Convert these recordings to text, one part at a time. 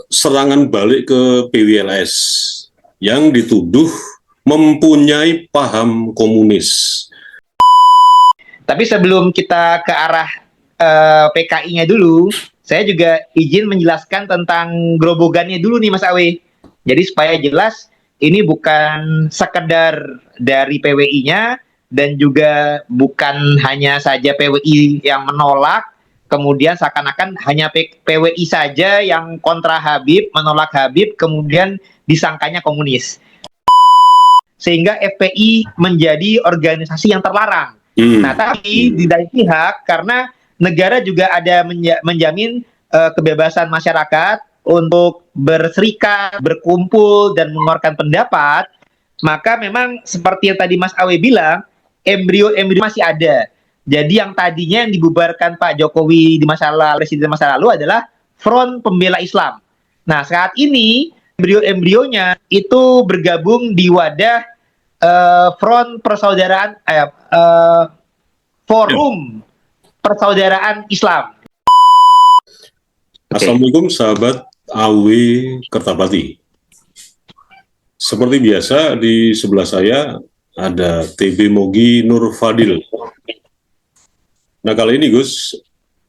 serangan balik ke PWLS yang dituduh mempunyai paham komunis. Tapi sebelum kita ke arah PKI-nya dulu, saya juga izin menjelaskan tentang grobogannya dulu nih Mas Awe. Jadi supaya jelas, ini bukan sekedar dari PWI-nya dan juga bukan hanya saja PWI yang menolak, kemudian seakan-akan hanya PWI saja yang kontra Habib, menolak Habib, kemudian disangkanya komunis. Sehingga FPI menjadi organisasi yang terlarang. Nah, tapi di lain pihak, karena negara juga ada menjamin kebebasan masyarakat untuk berserikat, berkumpul, dan mengeluarkan pendapat, maka memang seperti yang tadi Mas Awe bilang, embrio-embrio masih ada. Jadi yang tadinya yang dibubarkan Pak Jokowi di Presiden masa lalu adalah Front Pembela Islam. Nah, saat ini embrio-embrionya itu bergabung di wadah Front Persaudaraan Forum Persaudaraan Islam. Assalamualaikum sahabat AW Kertapati. Seperti biasa di sebelah saya ada TB Mogi Nur Fadil. Nah, kali ini Gus,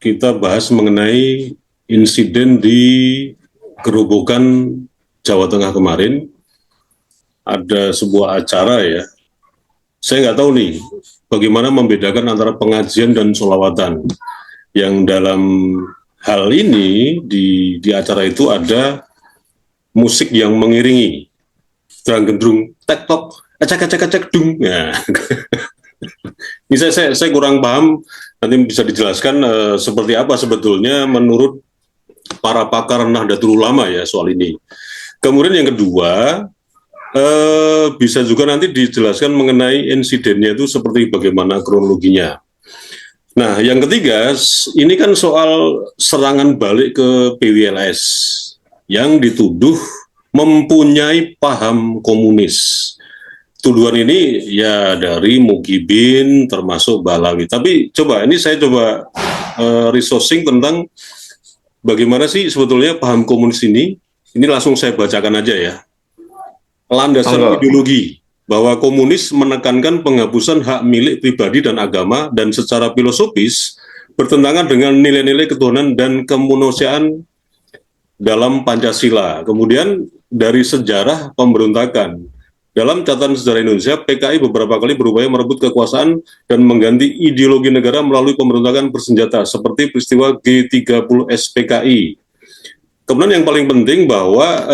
kita bahas mengenai insiden di Gerobokan Jawa Tengah kemarin. Ada sebuah acara ya, saya nggak tahu nih bagaimana membedakan antara pengajian dan sholawatan. Yang dalam hal ini di acara itu ada musik yang mengiringi, derang gendrung, tek-tok, acak-acak dung. Nah, ini saya kurang paham, nanti bisa dijelaskan seperti apa sebetulnya menurut para pakar Nahdlatul Ulama ya soal ini. Kemudian yang kedua, bisa juga nanti dijelaskan mengenai insidennya itu seperti bagaimana kronologinya. Nah, yang ketiga, ini kan soal serangan balik ke PWLS yang dituduh mempunyai paham komunis. Tuduhan ini ya dari Mukibin termasuk Balawi. Tapi ini saya coba resourcing tentang bagaimana sih sebetulnya paham komunis ini. Ini langsung saya bacakan aja ya. Landasan ideologi bahwa komunis menekankan penghapusan hak milik pribadi dan agama dan secara filosofis bertentangan dengan nilai-nilai ketuhanan dan kemanusiaan dalam Pancasila. Kemudian dari sejarah pemberontakan. Dalam catatan sejarah Indonesia, PKI beberapa kali berupaya merebut kekuasaan dan mengganti ideologi negara melalui pemberontakan bersenjata seperti peristiwa G30 SPKI. Kemudian yang paling penting bahwa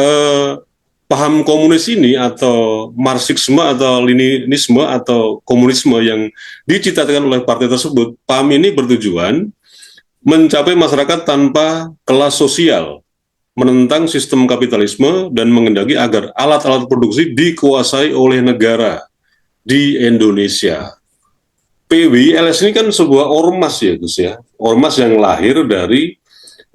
paham komunis ini atau marxisme atau leninisme atau komunisme yang diciptakan oleh partai tersebut, paham ini bertujuan mencapai masyarakat tanpa kelas sosial, menentang sistem kapitalisme dan mengendaki agar alat-alat produksi dikuasai oleh negara di Indonesia. PWLS ini kan sebuah ormas ya Gus ya, ormas yang lahir dari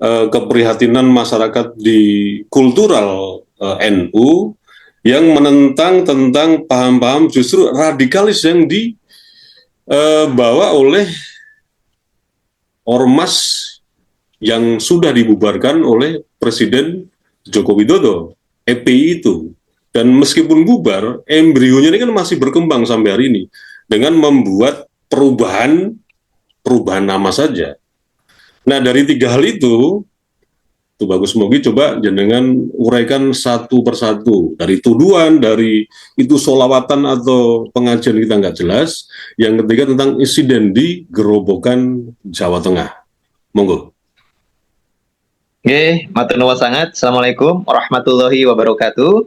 keprihatinan masyarakat di kultural NU yang menentang tentang paham-paham justru radikalis yang dibawa oleh ormas yang sudah dibubarkan oleh Presiden Joko Widodo, EPI itu. Dan meskipun bubar, embrionya ini kan masih berkembang sampai hari ini dengan membuat perubahan nama saja. Nah, dari tiga hal itu Bagus Mogi coba jenengan uraikan satu persatu. Dari tuduhan, dari itu sholawatan atau pengajian kita nggak jelas. Yang ketiga tentang insiden di Gerobokan Jawa Tengah. Monggo. Oke, matur nuwun sangat. Assalamualaikum warahmatullahi wabarakatuh.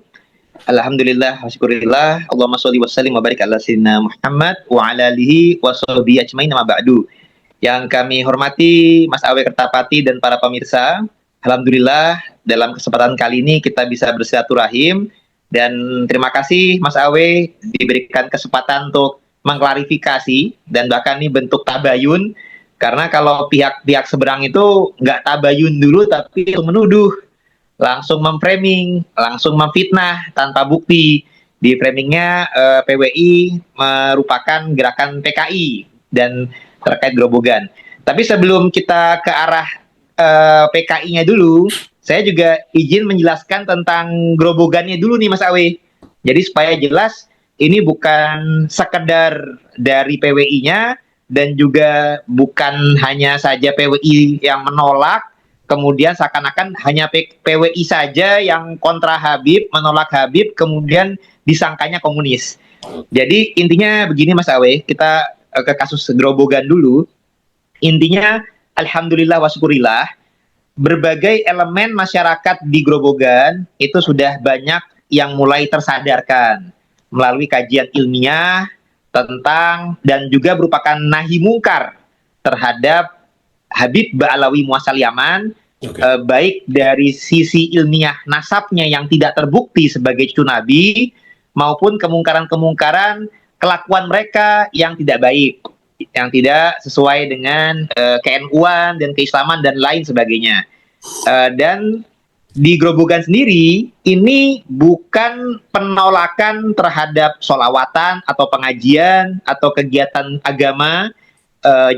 Alhamdulillah, wasyukurillah. Allahumma sholli wa sallim wa barik ala sayyidina Muhammad wa ala alihi wa sahbihi ajmain, amma ba'du. Yang kami hormati Mas Awe Kertapati dan para pemirsa, alhamdulillah dalam kesempatan kali ini kita bisa bersilaturahim dan terima kasih Mas Awe diberikan kesempatan untuk mengklarifikasi dan bahkan ini bentuk tabayun, karena kalau pihak-pihak seberang itu nggak tabayun dulu tapi menuduh, langsung memframing, langsung memfitnah tanpa bukti. Di framingnya PWI merupakan gerakan PKI dan terkait Gerobogan. Tapi sebelum kita ke arah PKI-nya dulu, saya juga izin menjelaskan tentang grobogannya dulu nih Mas Awe. Jadi supaya jelas ini bukan sekedar dari PWI-nya dan juga bukan hanya saja PWI yang menolak, kemudian seakan-akan hanya PWI saja yang kontra Habib, menolak Habib, kemudian disangkanya komunis. Jadi intinya begini Mas Awe, kita ke kasus Grobogan dulu. Intinya alhamdulillah wa syukurillah, berbagai elemen masyarakat di Grobogan itu sudah banyak yang mulai tersadarkan melalui kajian ilmiah tentang dan juga merupakan nahi mungkar terhadap Habib Ba'alawi Muasal Yaman, baik dari sisi ilmiah nasabnya yang tidak terbukti sebagai cucu Nabi maupun kemungkaran-kemungkaran kelakuan mereka yang tidak baik, yang tidak sesuai dengan ke-NU-an dan keislaman dan lain sebagainya. Dan di Grobogan sendiri ini bukan penolakan terhadap sholawatan atau pengajian atau kegiatan agama.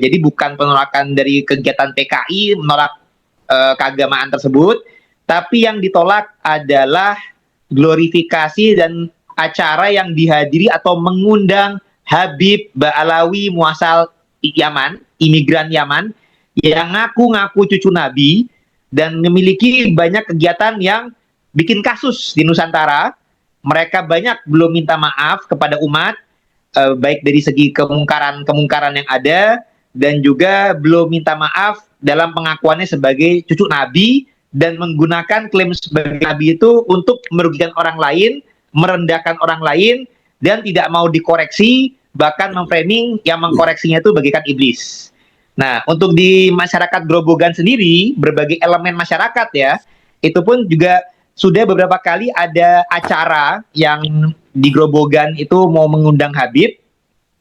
Jadi bukan penolakan dari kegiatan PKI menolak keagamaan tersebut, tapi yang ditolak adalah glorifikasi dan acara yang dihadiri atau mengundang Habib Ba'alawi Muasal Yaman, imigran Yaman, yang ngaku-ngaku cucu Nabi dan memiliki banyak kegiatan yang bikin kasus di Nusantara. Mereka banyak belum minta maaf kepada umat, baik dari segi kemungkaran-kemungkaran yang ada, dan juga belum minta maaf dalam pengakuannya sebagai cucu Nabi, dan menggunakan klaim sebagai Nabi itu untuk merugikan orang lain, merendahkan orang lain, dan tidak mau dikoreksi, bahkan memframing yang mengkoreksinya itu bagaikan iblis. Nah, untuk di masyarakat Grobogan sendiri, berbagai elemen masyarakat ya, itu pun juga sudah beberapa kali ada acara yang di Grobogan itu mau mengundang Habib,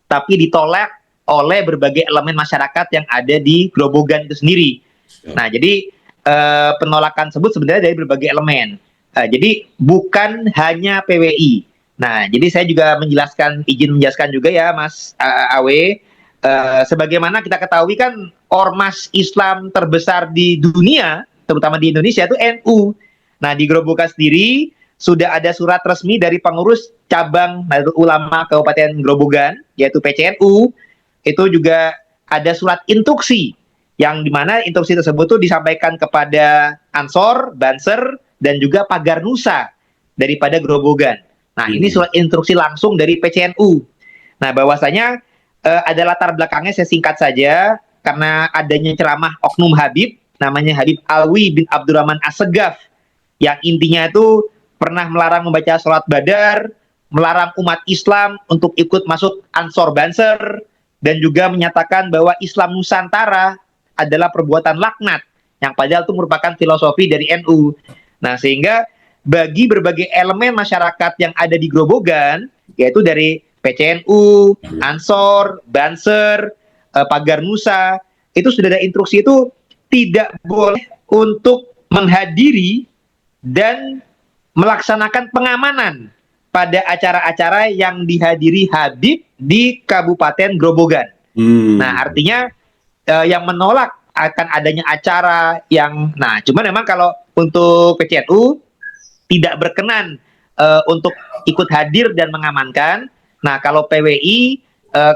tapi ditolak oleh berbagai elemen masyarakat yang ada di Grobogan itu sendiri. Nah, jadi penolakan tersebut sebenarnya dari berbagai elemen. Jadi bukan hanya PWI. Nah, jadi saya juga izin menjelaskan juga ya Mas Awe, sebagaimana kita ketahui kan ormas Islam terbesar di dunia, terutama di Indonesia itu NU. Nah, di Grobogan sendiri sudah ada surat resmi dari pengurus cabang Nahdlatul Ulama Kabupaten Grobogan, yaitu PCNU. Itu juga ada surat instruksi, yang dimana instruksi tersebut itu disampaikan kepada Ansor, Banser, dan juga Pagar Nusa daripada Grobogan. Nah, ini surat instruksi langsung dari PCNU. Nah, bahwasanya ada latar belakangnya, saya singkat saja, karena adanya ceramah oknum Habib, namanya Habib Alwi bin Abdurrahman Assegaf, yang intinya itu pernah melarang membaca sholat badar, melarang umat Islam untuk ikut masuk Ansor Banser, dan juga menyatakan bahwa Islam Nusantara adalah perbuatan laknat, yang padahal itu merupakan filosofi dari NU. Nah, sehingga bagi berbagai elemen masyarakat yang ada di Grobogan, yaitu dari PCNU, Ansor, Banser, Pagar Nusa, itu sudah ada instruksi itu tidak boleh untuk menghadiri dan melaksanakan pengamanan pada acara-acara yang dihadiri Habib di Kabupaten Grobogan. Nah, artinya yang menolak akan adanya acara yang, nah, cuman memang kalau untuk PCNU tidak berkenan untuk ikut hadir dan mengamankan. Nah, kalau PWI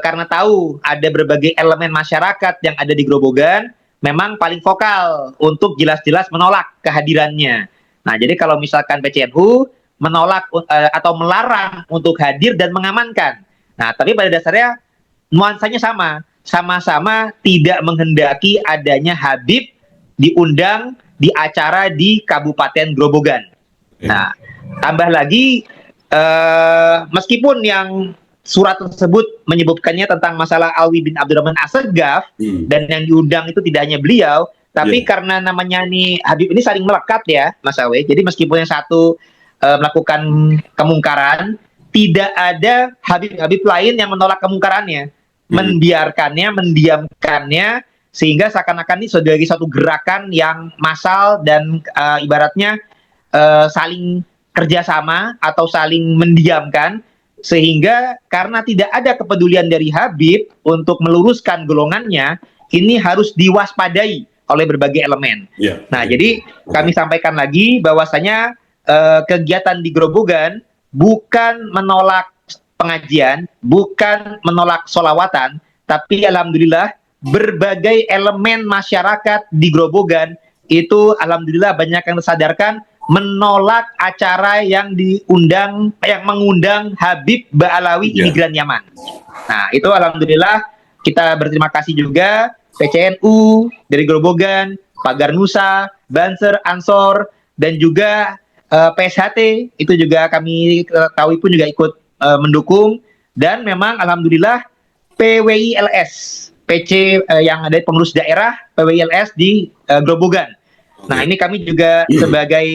karena tahu ada berbagai elemen masyarakat yang ada di Grobogan, memang paling vokal untuk jelas-jelas menolak kehadirannya. Nah, jadi kalau misalkan PCNU menolak atau melarang untuk hadir dan mengamankan. Nah, tapi pada dasarnya nuansanya sama-sama tidak menghendaki adanya Habib diundang di acara di Kabupaten Grobogan. Nah, tambah lagi meskipun yang surat tersebut menyebutkannya tentang masalah Alwi bin Abdurrahman Assegaf, dan yang diundang itu tidak hanya beliau, tapi karena namanya nih Habib ini saling melekat ya Mas Awe, jadi meskipun yang satu melakukan kemungkaran, tidak ada Habib-Habib lain yang menolak kemungkarannya, membiarkannya, mendiamkannya, sehingga seakan-akan ini sebagai satu gerakan yang massal dan ibaratnya saling kerjasama atau saling mendiamkan, sehingga karena tidak ada kepedulian dari Habib untuk meluruskan golongannya, ini harus diwaspadai oleh berbagai elemen. Ya. Nah, jadi kami sampaikan lagi bahwasanya kegiatan di Grobogan bukan menolak pengajian, bukan menolak solawatan, tapi alhamdulillah berbagai elemen masyarakat di Grobogan itu alhamdulillah banyak yang tersadarkan menolak acara yang mengundang Habib Ba'alawi imigran Yaman. Nah, itu alhamdulillah kita berterima kasih juga PCNU dari Grobogan, Pagar Nusa, Banser, Ansor, dan juga PSHT itu juga kami ketahui pun juga ikut mendukung, dan memang alhamdulillah PWILS PC yang ada pengurus daerah PWILS di Grobogan. Nah, ini kami juga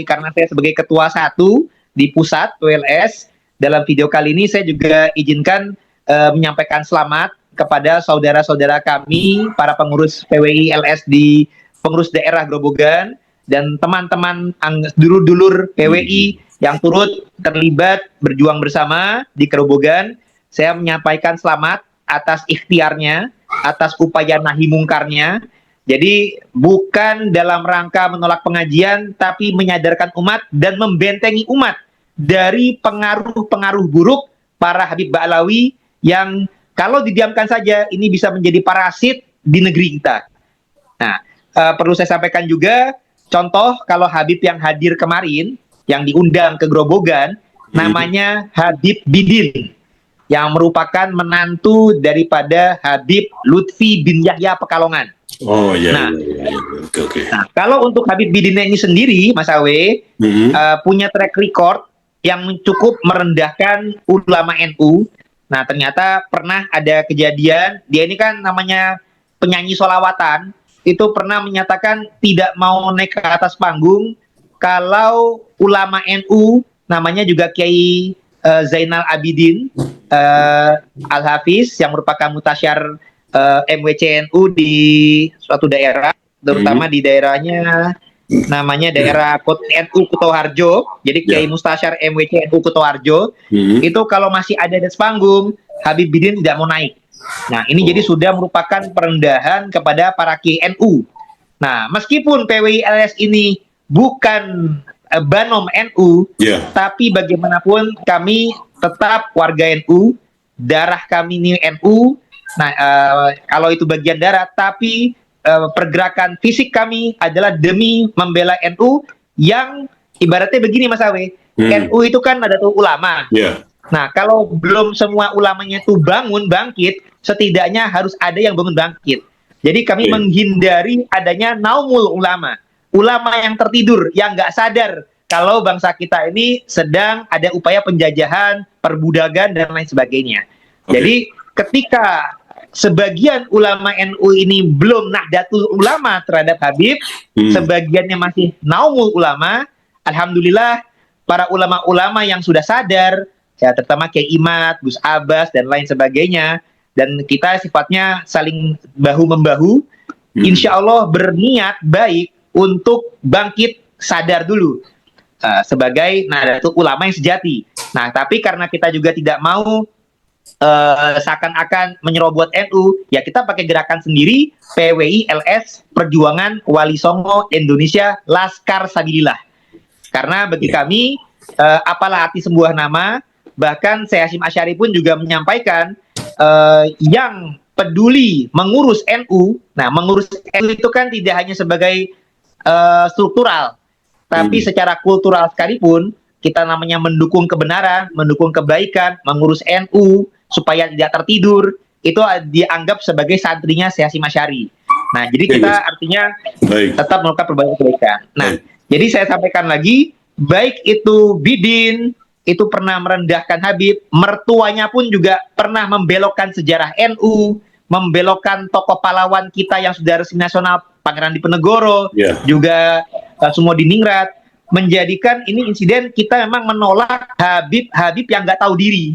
karena saya sebagai ketua 1 di pusat PWILS, dalam video kali ini saya juga izinkan menyampaikan selamat kepada saudara-saudara kami para pengurus PWILS di pengurus daerah Grobogan dan teman-teman dulur-dulur PWI yang turut terlibat berjuang bersama di Grobogan. Saya menyampaikan selamat atas ikhtiarnya, atas upaya nahi mungkarnya. Jadi bukan dalam rangka menolak pengajian, tapi menyadarkan umat dan membentengi umat dari pengaruh-pengaruh buruk para Habib Ba'alawi yang kalau didiamkan saja ini bisa menjadi parasit di negeri kita. Nah, perlu saya sampaikan juga, contoh kalau Habib yang hadir kemarin, yang diundang ke Grobogan, namanya Habib Bidin, yang merupakan menantu daripada Habib Lutfi bin Yahya Pekalongan. Oh iya. Nah, Oke. Nah, kalau untuk Habib Bidin ini sendiri, Mas Awe, punya track record yang cukup merendahkan ulama NU. Nah, ternyata pernah ada kejadian, dia ini kan namanya penyanyi solawatan, itu pernah menyatakan tidak mau naik ke atas panggung kalau ulama NU, namanya juga Kiai Zainal Abidin Al-Hafiz, yang merupakan mutasyar MWCNU di suatu daerah, terutama di daerahnya namanya daerah NU Kutoharjo. Jadi Kiai Mustasyar MWCNU Kutoharjo itu kalau masih ada di panggung, Habib Bidin tidak mau naik. Nah, ini jadi sudah merupakan perendahan kepada para Kiai NU. Nah, meskipun PWILS ini bukan Banom NU, tapi bagaimanapun kami tetap warga NU, darah kami ini NU. Nah, kalau itu bagian darah, tapi pergerakan fisik kami adalah demi membela NU yang ibaratnya begini, Mas Awe. NU itu kan ada tuh ulama. Nah, kalau belum semua ulamanya itu bangkit, setidaknya harus ada yang bangun bangkit. Jadi kami menghindari adanya naumul ulama. Ulama yang tertidur, yang nggak sadar kalau bangsa kita ini sedang ada upaya penjajahan, perbudakan, dan lain sebagainya. Jadi ketika sebagian ulama NU ini belum nahdlatul ulama terhadap Habib, sebagiannya masih naumul ulama, alhamdulillah para ulama-ulama yang sudah sadar, ya terutama Kiai Imad, Gus Abbas, dan lain sebagainya, dan kita sifatnya saling bahu-membahu, insya Allah berniat baik untuk bangkit sadar dulu sebagai nahdlatul ulama yang sejati. Nah, tapi karena kita juga tidak mau seakan-akan menyerobot NU, ya kita pakai gerakan sendiri, PWILS Perjuangan Wali Songo Indonesia Laskar Sabilillah. Karena bagi kami, apalah arti sebuah nama, bahkan Syekh Hasyim Asy'ari pun juga menyampaikan yang peduli mengurus NU. Nah, mengurus NU itu kan tidak hanya sebagai struktural, tapi secara kultural sekalipun, kita namanya mendukung kebenaran, mendukung kebaikan, mengurus NU supaya tidak tertidur, itu dianggap sebagai santrinya Syekh Hasyim Asy'ari. Nah, jadi kita artinya tetap melakukan perbaikan kebaikan. Nah, jadi saya sampaikan lagi, baik itu Bidin, itu pernah merendahkan Habib, mertuanya pun juga pernah membelokkan sejarah NU, membelokkan tokoh pahlawan kita yang sudah resmi nasional, Pangeran Diponegoro, juga Sumodiningrat, menjadikan ini insiden kita memang menolak Habib yang nggak tahu diri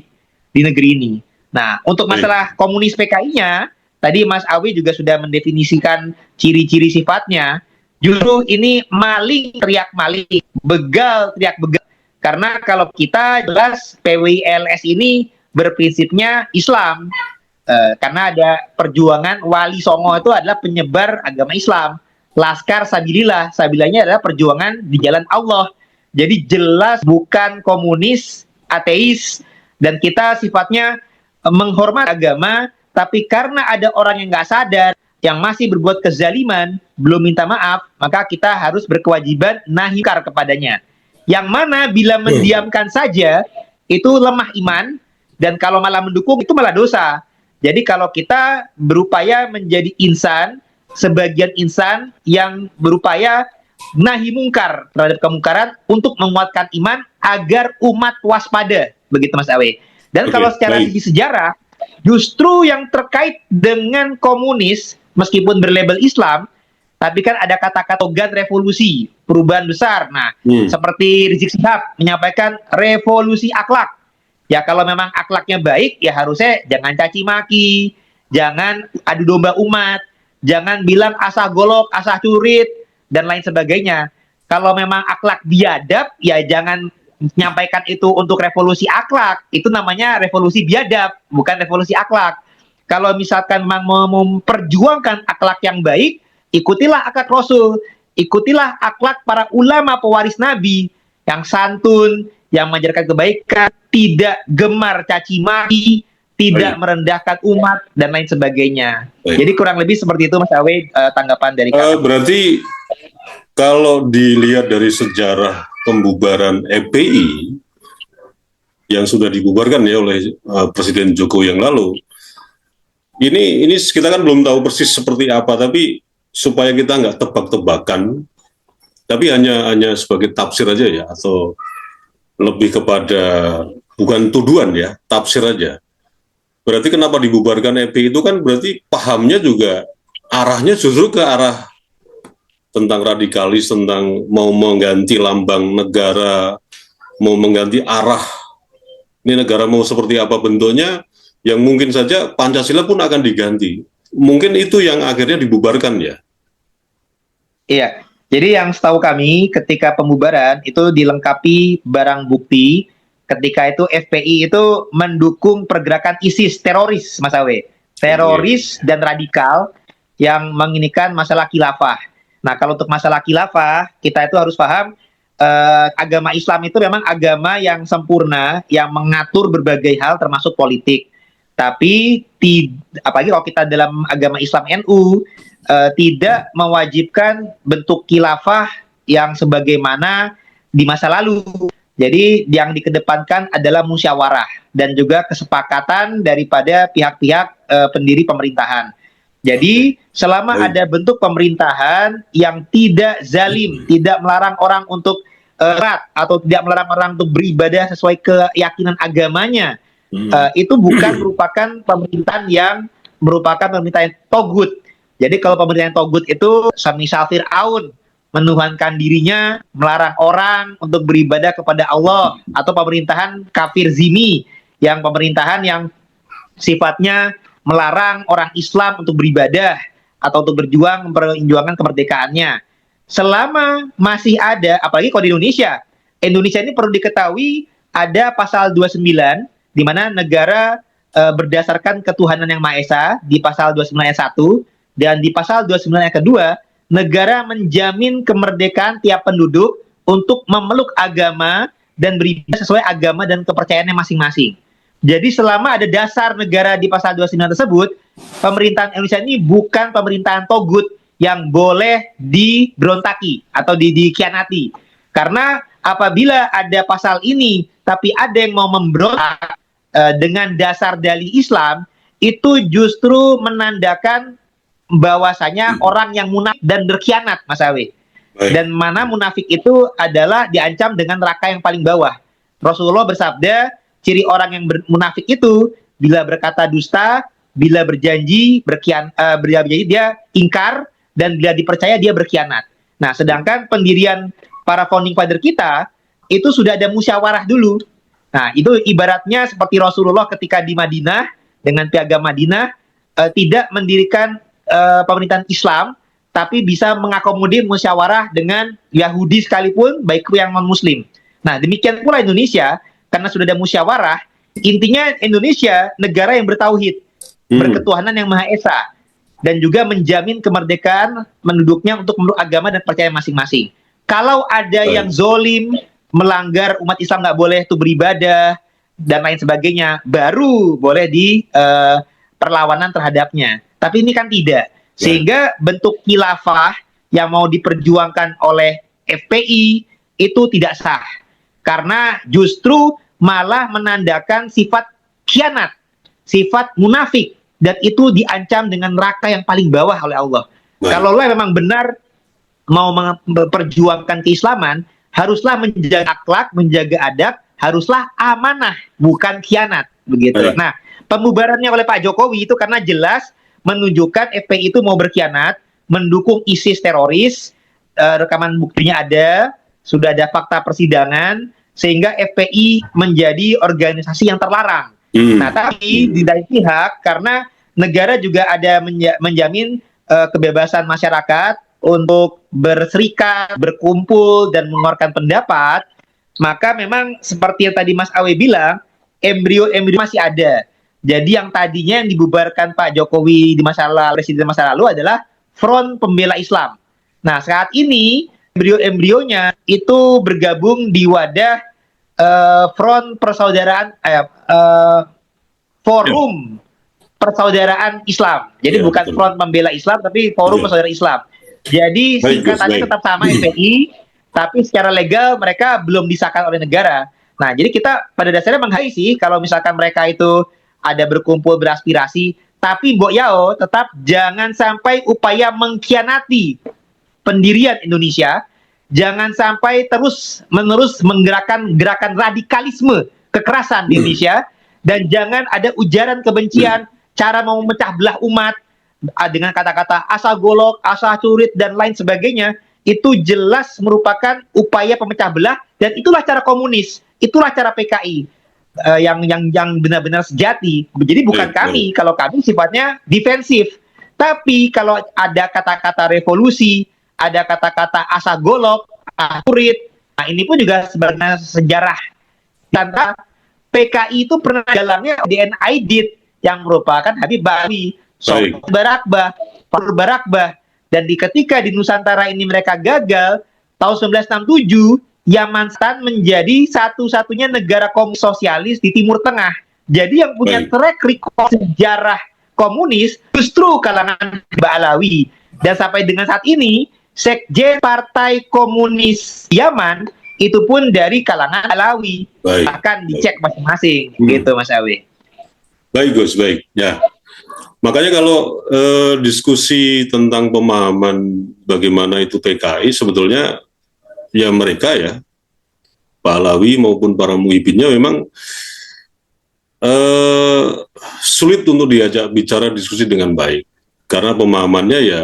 di negeri ini. Nah, untuk masalah komunis PKI-nya, tadi Mas Awi juga sudah mendefinisikan ciri-ciri sifatnya. Justru ini maling teriak maling, begal teriak begal. Karena kalau kita jelas PWILS ini berprinsipnya Islam. Karena ada perjuangan Wali Songo itu adalah penyebar agama Islam. Laskar Sabilillah. Sabilillahnya adalah perjuangan di jalan Allah. Jadi jelas bukan komunis, ateis, dan kita sifatnya menghormati agama, tapi karena ada orang yang nggak sadar, yang masih berbuat kezaliman, belum minta maaf, maka kita harus berkewajiban nahi mungkar kepadanya. Yang mana bila mendiamkan saja, itu lemah iman, dan kalau malah mendukung, itu malah dosa. Jadi kalau kita berupaya menjadi insan, sebagian insan yang berupaya nahi mungkar terhadap kemungkaran untuk menguatkan iman agar umat waspada, begitu Mas Awe. Dan kalau secara sisi sejarah, justru yang terkait dengan komunis, meskipun berlabel Islam, tapi kan ada kata-kata slogan revolusi, perubahan besar. Nah, seperti Rizik Syihab menyampaikan revolusi akhlak. Ya kalau memang akhlaknya baik, ya harusnya jangan caci maki, jangan adu domba umat, jangan bilang asah golok, asah curit, dan lain sebagainya. Kalau memang akhlak biadab, ya jangan menyampaikan itu untuk revolusi akhlak. Itu namanya revolusi biadab, bukan revolusi akhlak. Kalau misalkan memang mau memperjuangkan akhlak yang baik, ikutilah akhlak Rasul, ikutilah akhlak para ulama pewaris Nabi, yang santun, yang mengajarkan kebaikan, tidak gemar caci maki, tidak merendahkan umat, dan lain sebagainya. Jadi kurang lebih seperti itu Mas Awe, tanggapan dari kami. Berarti kalau dilihat dari sejarah pembubaran FPI yang sudah dibubarkan ya oleh Presiden Jokowi yang lalu, ini kita kan belum tahu persis seperti apa, tapi supaya kita nggak tebak-tebakan, tapi hanya sebagai tafsir aja ya, atau lebih kepada bukan tuduhan ya, tafsir aja. Berarti kenapa dibubarkan FPI itu kan berarti pahamnya juga arahnya justru ke arah tentang radikalis, tentang mau mengganti lambang negara, mau mengganti arah ini negara mau seperti apa bentuknya, yang mungkin saja Pancasila pun akan diganti. Mungkin itu yang akhirnya dibubarkan ya. Iya. Jadi yang setahu kami ketika pembubaran itu dilengkapi barang bukti, ketika itu FPI itu mendukung pergerakan ISIS, teroris Mas Awe, teroris dan radikal yang menginikan masalah khilafah. Nah kalau untuk masalah khilafah, kita itu harus paham agama Islam itu memang agama yang sempurna, yang mengatur berbagai hal termasuk politik. Tapi apalagi kalau kita dalam agama Islam NU, tidak mewajibkan bentuk khilafah yang sebagaimana di masa lalu. Jadi yang dikedepankan adalah musyawarah dan juga kesepakatan daripada pihak-pihak pendiri pemerintahan. Jadi selama ada bentuk pemerintahan yang tidak zalim, tidak melarang orang untuk erat atau tidak melarang orang untuk beribadah sesuai keyakinan agamanya, itu bukan merupakan pemerintahan yang merupakan pemerintahan togut. Jadi kalau pemerintahan togut itu semisal Fir'aun menuhankan dirinya, melarang orang untuk beribadah kepada Allah, atau pemerintahan kafir zimi, yang pemerintahan yang sifatnya melarang orang Islam untuk beribadah atau untuk berjuang memperjuangkan kemerdekaannya. Selama masih ada, apalagi kalau di Indonesia ini perlu diketahui ada pasal 29 di mana negara berdasarkan ketuhanan yang Maha Esa di pasal 29 ayat 1, dan di pasal 29 ayat kedua, negara menjamin kemerdekaan tiap penduduk untuk memeluk agama dan beribadah sesuai agama dan kepercayaannya masing-masing. Jadi selama ada dasar negara di pasal 29 tersebut, pemerintahan Indonesia ini bukan pemerintahan togut yang boleh diberontaki atau dikhianati. Karena apabila ada pasal ini, tapi ada yang mau memberontak dengan dasar dalih Islam, itu justru menandakan bahwasanya orang yang munafik dan berkhianat, Mas Awi. Dan mana munafik itu adalah diancam dengan neraka yang paling bawah. Rasulullah bersabda, ciri orang yang munafik itu bila berkata dusta, bila berjanji berjanji dia ingkar, dan bila dipercaya dia berkhianat. Nah, sedangkan pendirian para founding father kita itu sudah ada musyawarah dulu. Nah, itu ibaratnya seperti Rasulullah ketika di Madinah dengan piagam Madinah tidak mendirikan pemerintahan Islam, tapi bisa mengakomodir musyawarah dengan Yahudi sekalipun, baik yang non-Muslim. Nah, demikian pula Indonesia, karena sudah ada musyawarah, intinya Indonesia negara yang bertauhid, berketuhanan yang Maha Esa. dan juga menjamin kemerdekaan penduduknya untuk menurut agama dan percaya masing-masing. Kalau ada yang zolim, melanggar umat Islam nggak boleh tuh beribadah dan lain sebagainya, baru boleh di perlawanan terhadapnya. Tapi ini kan tidak. Sehingga bentuk khilafah yang mau diperjuangkan oleh FPI itu tidak sah. Karena justru malah menandakan sifat khianat, sifat munafik, dan itu diancam dengan neraka yang paling bawah oleh Allah. Kalau Allah memang benar mau memperjuangkan keislaman, haruslah menjaga akhlak, menjaga adab, haruslah amanah, bukan khianat, begitu. Nah, pembubarannya oleh Pak Jokowi itu karena jelas menunjukkan FPI itu mau berkhianat, mendukung ISIS teroris, rekaman buktinya ada, sudah ada fakta persidangan, sehingga FPI menjadi organisasi yang terlarang. Nah, tapi di lain pihak, karena negara juga ada menjamin kebebasan masyarakat untuk berserikat, berkumpul, dan mengeluarkan pendapat, maka memang seperti yang tadi Mas Awe bilang, embrio-embrio masih ada. Jadi yang tadinya yang dibubarkan Pak Jokowi di presiden masa lalu adalah Front Pembela Islam. Nah, saat ini embrio-embrionya itu bergabung di wadah Front Persaudaraan Forum Persaudaraan Islam. Jadi bukan betul. Front Pembela Islam, tapi Forum Persaudaraan Islam. Jadi singkatannya tetap sama FPI, tapi secara legal mereka belum disahkan oleh negara. Nah, jadi kita pada dasarnya menghargai sih kalau misalkan mereka itu ada berkumpul beraspirasi, tapi Mbok Yao tetap jangan sampai upaya mengkhianati pendirian Indonesia, jangan sampai terus-menerus menggerakkan gerakan radikalisme kekerasan di Indonesia, dan jangan ada ujaran kebencian, cara mau memecah belah umat dengan kata-kata asal golok, asal curit, dan lain sebagainya. Itu jelas merupakan upaya pemecah belah, dan itulah cara komunis, itulah cara PKI. Yang benar-benar sejati. Jadi bukan kami, kalau kami sifatnya defensif. Tapi kalau ada kata-kata revolusi, ada kata-kata asa golok, kurit, nah ini pun juga sebenarnya sejarah. Tanda PKI itu pernah dalamnya DNA Aidit yang merupakan Habib Bawi, Barakbah, Pak Barakbah, dan ketika di Nusantara ini mereka gagal tahun 1967, Yaman menjadi satu-satunya negara komunis sosialis di Timur Tengah. Jadi yang punya track record sejarah komunis justru kalangan Ba'alawi. Dan sampai dengan saat ini, Sekjen Partai Komunis Yaman itu pun dari kalangan Alawi. Akan dicek masing-masing. Gitu Mas Awi. Baik Gus, baik. Ya. Makanya kalau diskusi tentang pemahaman bagaimana itu PKI, sebetulnya ya mereka ya, Pak Alawi maupun para muhibinnya memang sulit untuk diajak bicara diskusi dengan baik. Karena pemahamannya ya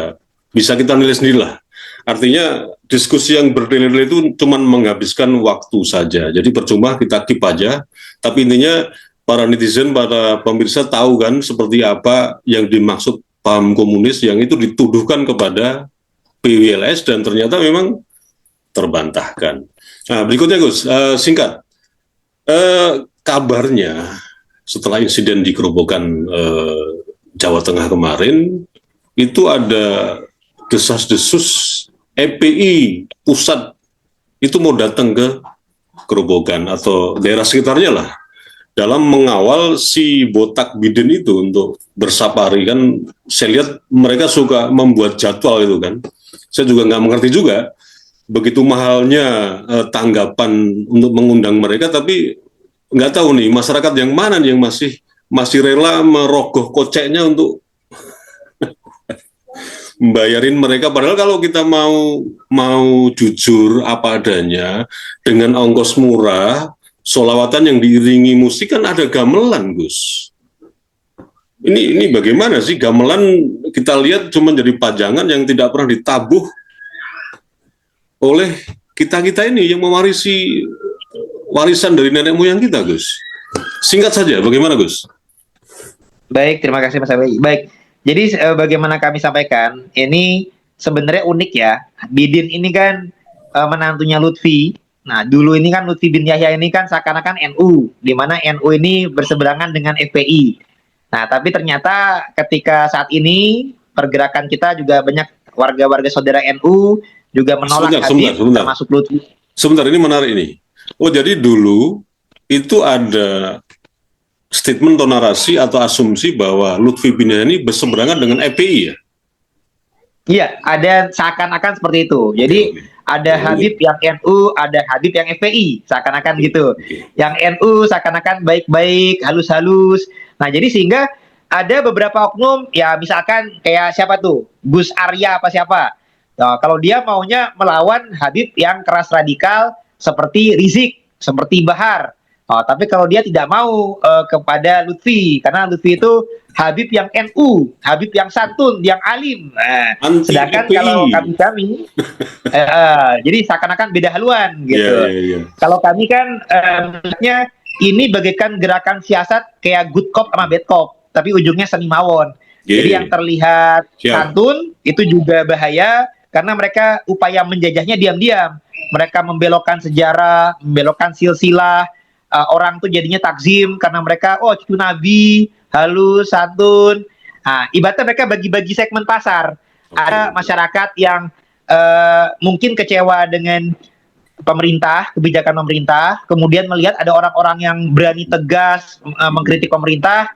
bisa kita nilai sendirilah. Artinya diskusi yang bernilai itu cuma menghabiskan waktu saja. Jadi percuma kita keep aja. Tapi intinya para netizen, para pemirsa tahu kan seperti apa yang dimaksud paham komunis yang itu dituduhkan kepada PWLS dan ternyata memang terbantahkan. Nah, berikutnya Gus, singkat. Kabarnya setelah insiden di Gerobokan Jawa Tengah kemarin, itu ada desas-desus EPI pusat itu mau datang ke Gerobokan atau daerah sekitarnya lah, dalam mengawal si botak Biden itu untuk bersafari. Kan saya lihat mereka suka membuat jadwal itu kan. Saya juga nggak mengerti juga begitu mahalnya tanggapan untuk mengundang mereka, tapi nggak tahu nih masyarakat yang mana nih yang masih rela merogoh koceknya untuk membayarin mereka. Padahal kalau kita mau jujur apa adanya dengan ongkos murah, sholawatan yang diiringi musik kan ada gamelan Gus. Ini bagaimana sih gamelan kita lihat cuma jadi pajangan yang tidak pernah ditabuh oleh kita-kita ini yang mewarisi warisan dari nenek moyang kita, Gus. Singkat saja, bagaimana, Gus? Baik, terima kasih Mas Awi. Baik, jadi bagaimana kami sampaikan, ini sebenarnya unik ya. Bidin ini kan menantunya Lutfi. Nah, dulu ini kan Lutfi bin Yahya ini kan seakan-akan NU, di mana NU ini berseberangan dengan FPI. Nah, tapi ternyata ketika saat ini pergerakan kita juga banyak warga-warga saudara NU juga menolak Habib, termasuk Lutfi. Sebentar, ini menarik ini. Oh, jadi dulu itu ada statement atau narasi atau asumsi bahwa Lutfi bin ini berseberangan dengan FPI ya? Iya, ada seakan-akan seperti itu. Jadi ada Habib yang NU, ada Habib yang FPI, seakan-akan gitu. Yang NU seakan-akan baik-baik, halus-halus. Nah, jadi sehingga ada beberapa oknum, ya misalkan kayak siapa tuh, Gus Arya apa siapa. Nah, kalau dia maunya melawan Habib yang keras radikal seperti Rizik, seperti Bahar. Oh, tapi kalau dia tidak mau kepada Lutfi, karena Lutfi itu Habib yang NU, Habib yang santun, yang alim. Nah, sedangkan kalau kami, jadi seakan-akan beda haluan gitu. Kalau kami kan, ini bagaikan gerakan siasat kayak good cop sama bad cop, tapi ujungnya seni mawon. Jadi yang terlihat santun itu juga bahaya karena mereka upaya menjajahnya diam-diam. Mereka membelokkan sejarah, membelokkan silsilah. Orang tuh jadinya takzim karena mereka cucu Nabi, halus, santun. Nah, ibaratnya mereka bagi-bagi segmen pasar. Ada masyarakat yang mungkin kecewa dengan pemerintah, kebijakan pemerintah, kemudian melihat ada orang-orang yang berani tegas mengkritik pemerintah,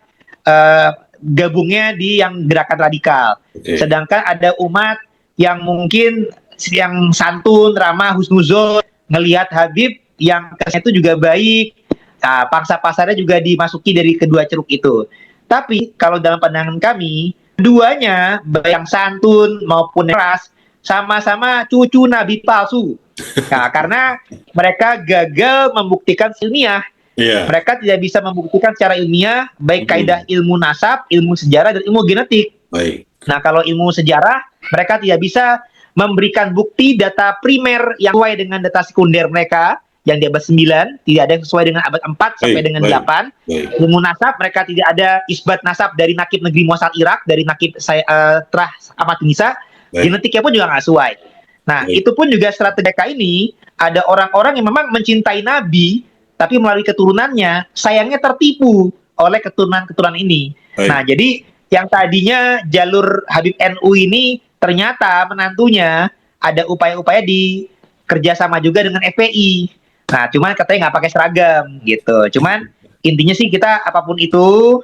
gabungnya di yang gerakan radikal. Sedangkan ada umat yang mungkin yang santun, ramah, husnuzon, ngelihat Habib yang kesannya itu juga baik. Nah, pangsa pasarnya juga dimasuki dari kedua ceruk itu. Tapi kalau dalam pandangan kami, keduanya, yang santun maupun keras, sama-sama cucu Nabi palsu. Nah, karena mereka gagal membuktikan ilmiah. Mereka tidak bisa membuktikan secara ilmiah, baik kaidah ilmu nasab, ilmu sejarah, dan ilmu genetik. Nah, kalau ilmu sejarah, mereka tidak bisa memberikan bukti data primer yang sesuai dengan data sekunder mereka, yang di abad 9, tidak ada yang sesuai dengan abad 4 sampai dengan 8. Ilmu nasab, mereka tidak ada isbat nasab dari Nakib Negeri Muasal Irak, dari Nakib Trah Ahmad Nisa. Genetiknya pun juga nggak sesuai. Nah, itu pun juga strategi mereka ini, ada orang-orang yang memang mencintai Nabi, tapi melalui keturunannya, sayangnya tertipu oleh keturunan-keturunan ini. Nah, jadi yang tadinya jalur Habib NU ini, ternyata menantunya ada upaya-upaya di kerjasama juga dengan FPI. Nah, cuman katanya nggak pakai seragam gitu. Cuman intinya sih kita apapun itu,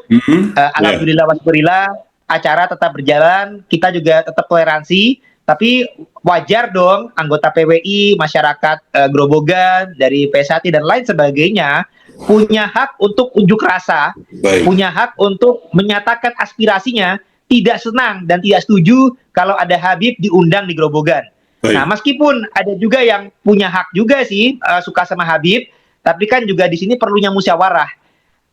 alhamdulillah wasyukurillah, acara tetap berjalan, kita juga tetap toleransi, tapi wajar dong anggota PWI, masyarakat Grobogan, dari PSAT dan lain sebagainya punya hak untuk unjuk rasa, punya hak untuk menyatakan aspirasinya, tidak senang dan tidak setuju kalau ada Habib diundang di Grobogan. Nah, meskipun ada juga yang punya hak juga sih suka sama Habib, tapi kan juga di sini perlunya musyawarah.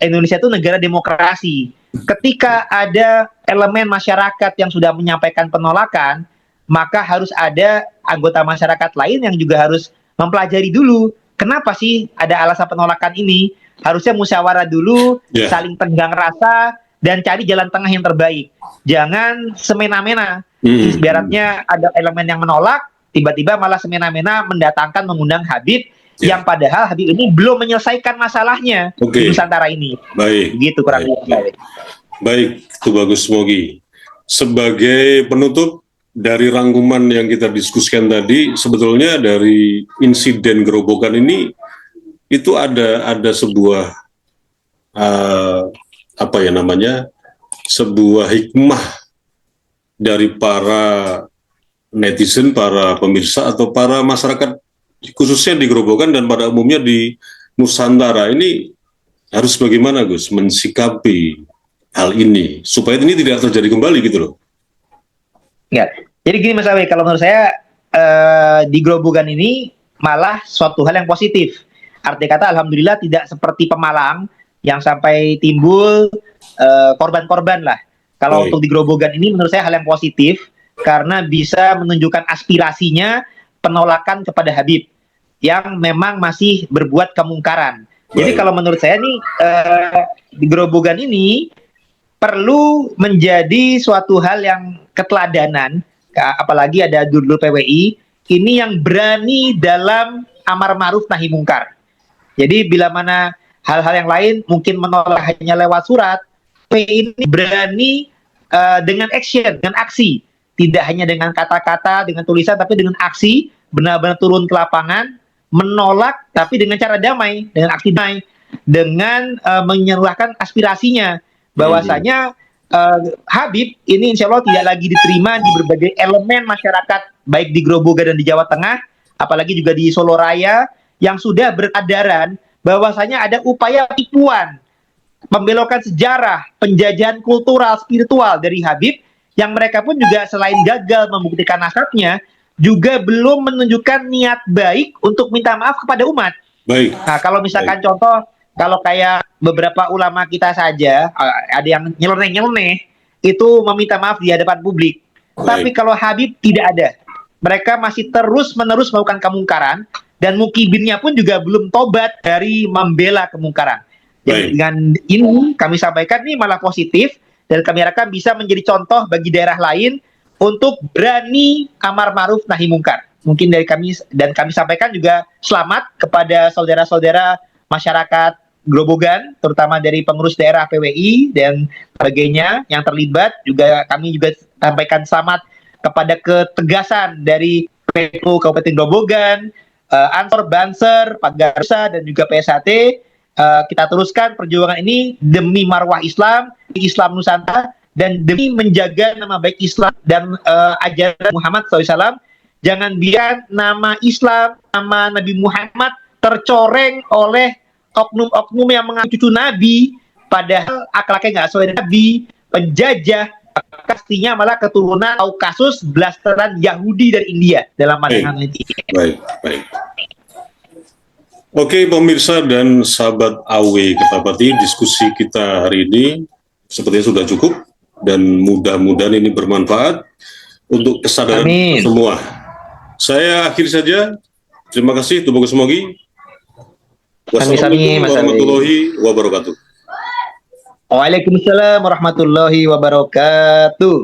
Indonesia itu negara demokrasi. Ketika ada elemen masyarakat yang sudah menyampaikan penolakan, maka harus ada anggota masyarakat lain yang juga harus mempelajari dulu. Kenapa sih ada alasan penolakan ini? Harusnya musyawarah dulu, saling tenggang rasa, dan cari jalan tengah yang terbaik. Jangan semena-mena. Ibaratnya ada elemen yang menolak, tiba-tiba malah semena-mena mendatangkan, mengundang Habib, yang padahal Habib ini belum menyelesaikan masalahnya di Nusantara ini. Gitu kurang lebih. Baik, itu bagus Mogi. Sebagai penutup dari rangkuman yang kita diskusikan tadi, sebetulnya dari insiden Grobogan ini itu ada sebuah sebuah hikmah dari para netizen, para pemirsa atau para masyarakat khususnya di Grobogan dan pada umumnya di Nusantara ini harus bagaimana Gus mensikapi hal ini supaya ini tidak terjadi kembali gitu loh. Ya, jadi gini Mas Awi, kalau menurut saya di Grobogan ini malah suatu hal yang positif. Arti kata alhamdulillah tidak seperti Pemalang yang sampai timbul korban-korban lah. Kalau untuk di Grobogan ini menurut saya hal yang positif karena bisa menunjukkan aspirasinya penolakan kepada Habib yang memang masih berbuat kemungkaran. Jadi kalau menurut saya nih di Grobogan ini perlu menjadi suatu hal yang keteladanan, apalagi ada dulur PWI ini yang berani dalam amar ma'ruf nahi mungkar. Jadi bila mana hal-hal yang lain mungkin menolak hanya lewat surat, PWI ini berani dengan action, dengan aksi, tidak hanya dengan kata-kata, dengan tulisan, tapi dengan aksi, benar-benar turun ke lapangan, menolak, tapi dengan cara damai, dengan aksi damai, dengan menyerahkan aspirasinya, bahwasanya Habib ini insya Allah tidak lagi diterima di berbagai elemen masyarakat, baik di Grobogan dan di Jawa Tengah, apalagi juga di Solo Raya, yang sudah berkadaran bahwasanya ada upaya tipuan, membelokkan sejarah, penjajahan kultural, spiritual dari Habib, yang mereka pun juga selain gagal membuktikan nasabnya, juga belum menunjukkan niat baik untuk minta maaf kepada umat. Baik. Nah, kalau misalkan Baik. contoh, kalau kayak beberapa ulama kita saja, ada yang nyeleneh-nyeleneh, itu meminta maaf di hadapan publik. Baik. Tapi kalau Habib tidak ada. Mereka masih terus-menerus melakukan kemungkaran, dan mukibinnya pun juga belum tobat dari membela kemungkaran. Jadi dengan ini kami sampaikan ini malah positif, dan kami harapkan bisa menjadi contoh bagi daerah lain untuk berani amar ma'ruf nahi mungkar. Mungkin dari kami, dan kami sampaikan juga selamat kepada saudara-saudara masyarakat Grobogan, terutama dari pengurus daerah PWI dan sebagainya yang terlibat. Juga kami juga sampaikan selamat kepada ketegasan dari PU Kabupaten Grobogan, Ansor, Banser, Pagarsa, dan juga PSHT. Kita teruskan perjuangan ini demi marwah Islam, Islam Nusantara, dan demi menjaga nama baik Islam dan ajaran Muhammad SAW. Jangan biar nama Islam, nama Nabi Muhammad tercoreng oleh oknum-oknum yang mengaku cucu Nabi, padahal akhlaknya nggak sesuai dengan Nabi, penjajah, pastinya malah keturunan atau kasus blasteran Yahudi dari India dalam pandangan ini. Baik, baik. Oke, pemirsa dan sahabat AW Kertapati, diskusi kita hari ini sepertinya sudah cukup, dan mudah-mudahan ini bermanfaat untuk kesadaran semua. Saya akhiri saja. Terima kasih, Tubuh Kesemogi. Wassalamualaikum warahmatullahi wabarakatuh. Waalaikumsalam warahmatullahi wabarakatuh.